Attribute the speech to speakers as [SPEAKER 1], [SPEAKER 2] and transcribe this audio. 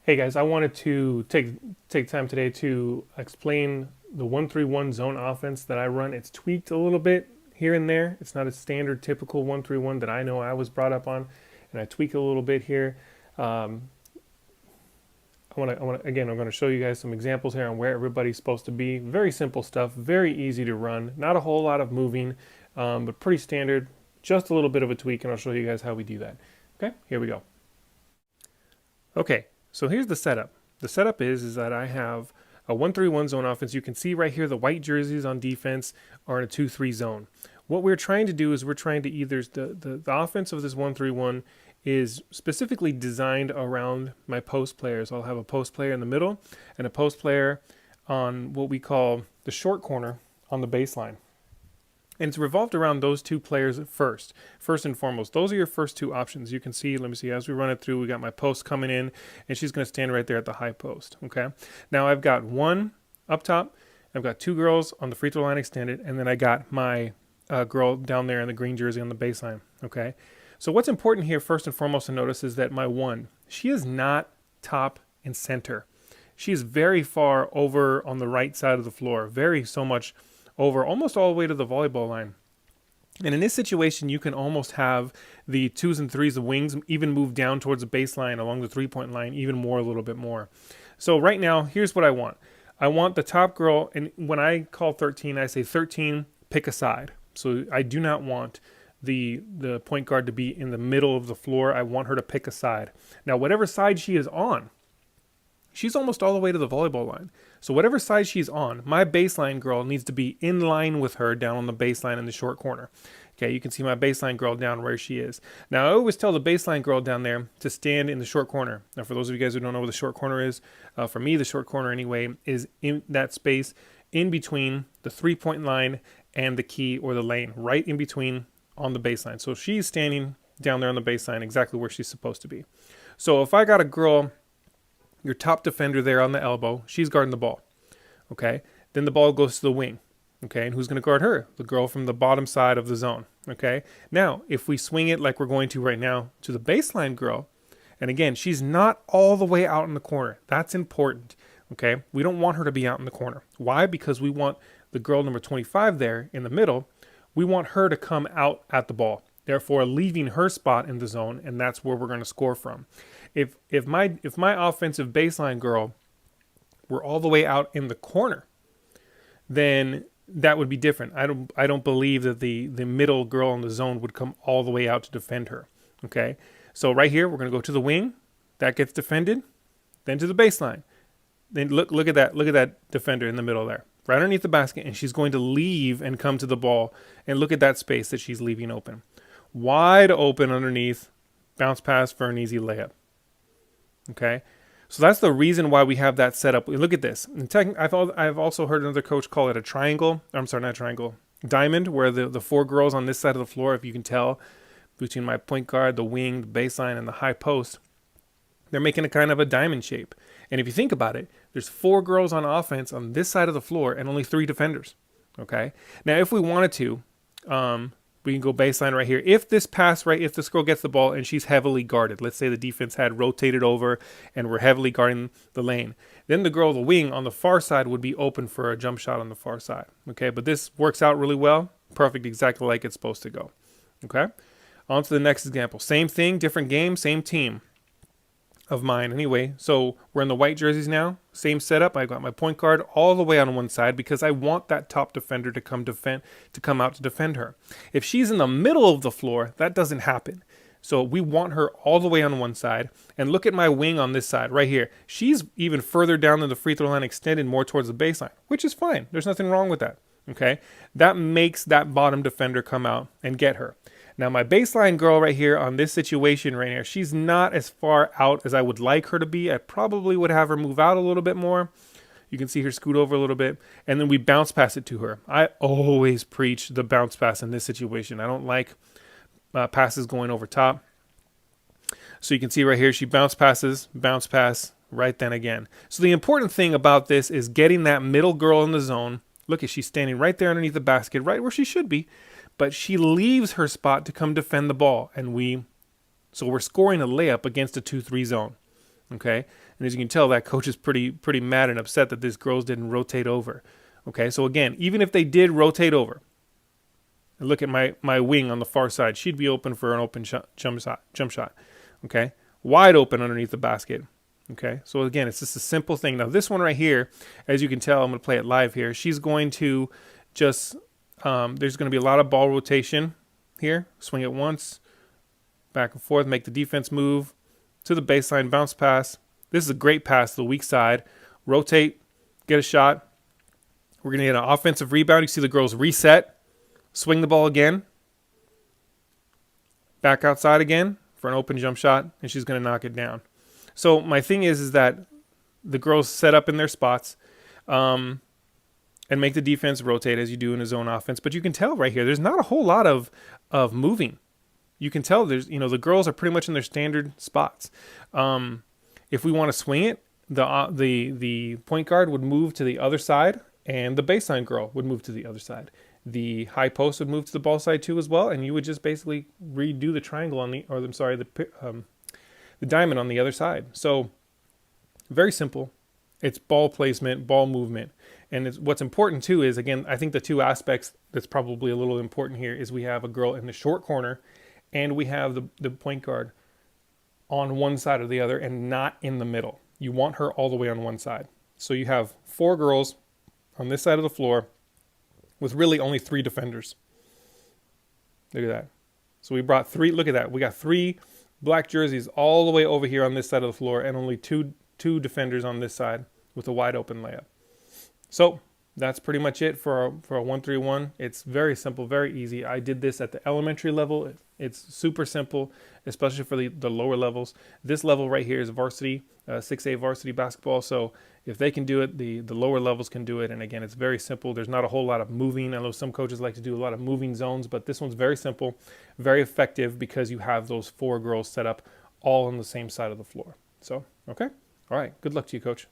[SPEAKER 1] Hey guys, I wanted to take time today to explain the 1-3-1 zone offense that I run. It's tweaked a little bit here and there. It's not a standard typical 1-3-1 that I know I was brought up on, and I tweak it a little bit here. Um, again, I'm going to show you guys some examples here on where everybody's supposed to be. Very simple stuff, very easy to run. Not a whole lot of moving, but pretty standard. Just a little bit of a tweak, and I'll show you guys how we do that. Okay, here we go. Okay, so here's the setup. The setup is that I have a 1-3-1 zone offense. You can see right here the white jerseys on defense are in a 2-3 zone. What we're trying to do is we're trying to either the offense of this 1-3-1 is specifically designed around my post players. I'll have a post player in the middle and a post player on what we call the short corner on the baseline. And it's revolved around those two players first and foremost. Those are your first two options. You can see, let me see, as we run it through, we got my post coming in, and she's going to stand right there at the high post, okay? Now I've got one up top, I've got two girls on the free throw line extended, and then I got my girl down there in the green jersey on the baseline, okay? So what's important here, first and foremost, to notice is that my one, she is not top and center. She is very far over on the right side of the floor, so much over, almost all the way to the volleyball line. And in this situation, you can almost have the twos and threes, the wings, even move down towards the baseline along the three-point line even more, a little bit more. So right now, here's what I want. I want the top girl, and when I call 13, I say 13, pick a side. So I do not want the point guard to be in the middle of the floor. I want her to pick a side. Now, whatever side she is on, she's almost all the way to the volleyball line. So whatever side she's on, my baseline girl needs to be in line with her down on the baseline in the short corner. Okay, you can see my baseline girl down where she is. Now, I always tell the baseline girl down there to stand in the short corner. Now, for those of you guys who don't know what the short corner is, for me, the short corner anyway, is in that space in between the three-point line and the key or the lane, right in between on the baseline. So she's standing down there on the baseline exactly where she's supposed to be. So if I got a girl, your top defender there on the elbow, she's guarding the ball, okay? Then the ball goes to the wing, okay? And who's going to guard her? The girl from the bottom side of the zone, okay? Now, if we swing it like we're going to right now to the baseline girl, and again, she's not all the way out in the corner. That's important, okay? We don't want her to be out in the corner. Why? Because we want the girl number 25 there in the middle. We want her to come out at the ball, therefore leaving her spot in the zone, and that's where we're going to score from. If my offensive baseline girl were all the way out in the corner, then that would be different. I don't believe that the middle girl in the zone would come all the way out to defend her. Okay, so right here we're going to go to the wing, that gets defended, then to the baseline. Then look at that defender in the middle there, right underneath the basket, and she's going to leave and come to the ball, and look at that space that she's leaving open, wide open underneath, bounce pass for an easy layup. Okay, so that's the reason why we have that set up. Look at this. I've also heard another coach call it a triangle. I'm sorry, not a triangle. Diamond, where the four girls on this side of the floor, if you can tell, between my point guard, the wing, the baseline, and the high post, they're making a kind of a diamond shape. And if you think about it, there's four girls on offense on this side of the floor and only three defenders. Okay, now if we wanted to, we can go baseline right here. If this girl gets the ball and she's heavily guarded, let's say the defense had rotated over and we're heavily guarding the lane, then the girl, the wing on the far side would be open for a jump shot on the far side. Okay, but this works out really well. Perfect, exactly like it's supposed to go. Okay, on to the next example. Same thing, different game, same team of mine anyway. So we're in the white jerseys now. Same setup. I got my point guard all the way on one side because I want that top defender to come out to defend her. If she's in the middle of the floor, that doesn't happen. So we want her all the way on one side. And look at my wing on this side right here. She's even further down than the free throw line, extended more towards the baseline, which is fine. There's nothing wrong with that. Okay, that makes that bottom defender come out and get her. Now, my baseline girl right here on this situation right here, she's not as far out as I would like her to be. I probably would have her move out a little bit more. You can see her scoot over a little bit, and then we bounce pass it to her. I always preach the bounce pass in this situation. I don't like passes going over top. So you can see right here, she bounce passes, bounce pass, right then again. So the important thing about this is getting that middle girl in the zone. Look, she's standing right there underneath the basket, right where she should be. But she leaves her spot to come defend the ball, and so we're scoring a layup against a 2-3 zone. Okay, and as you can tell, that coach is pretty mad and upset that these girls didn't rotate over. Okay, so again, even if they did rotate over, and look at my wing on the far side, she'd be open for an open jump shot. Okay, wide open underneath the basket. Okay, so again, it's just a simple thing. Now this one right here, as you can tell, I'm going to play it live here. She's going to just there's going to be a lot of ball rotation here. Swing it once, back and forth, make the defense move to the baseline, bounce pass. This is a great pass to the weak side. Rotate, get a shot. We're going to get an offensive rebound. You see the girls reset, swing the ball again, back outside again for an open jump shot, and she's going to knock it down. So my thing is that the girls set up in their spots and make the defense rotate as you do in a zone offense. But you can tell right here, there's not a whole lot of moving. You can tell there's, the girls are pretty much in their standard spots. If we want to swing it, the point guard would move to the other side, and the baseline girl would move to the other side. The high post would move to the ball side too as well, and you would just basically redo the triangle the diamond on the other side. So very simple. It's ball placement, ball movement. And what's important too is, again, I think the two aspects that's probably a little important here is we have a girl in the short corner and we have the point guard on one side or the other and not in the middle. You want her all the way on one side. So you have 4 girls on this side of the floor with really only 3 defenders. Look at that. So we brought 3, look at that. We got 3 black jerseys all the way over here on this side of the floor and only two defenders on this side with a wide open layup. So that's pretty much it for a 1-3-1. It's very simple, very easy. I did this at the elementary level. It's super simple, especially for the lower levels. This level right here is varsity, 6A varsity basketball. So if they can do it, the lower levels can do it. And again, it's very simple. There's not a whole lot of moving. I know some coaches like to do a lot of moving zones, but this one's very simple, very effective because you have those 4 girls set up all on the same side of the floor. So, okay. All right. Good luck to you, coach.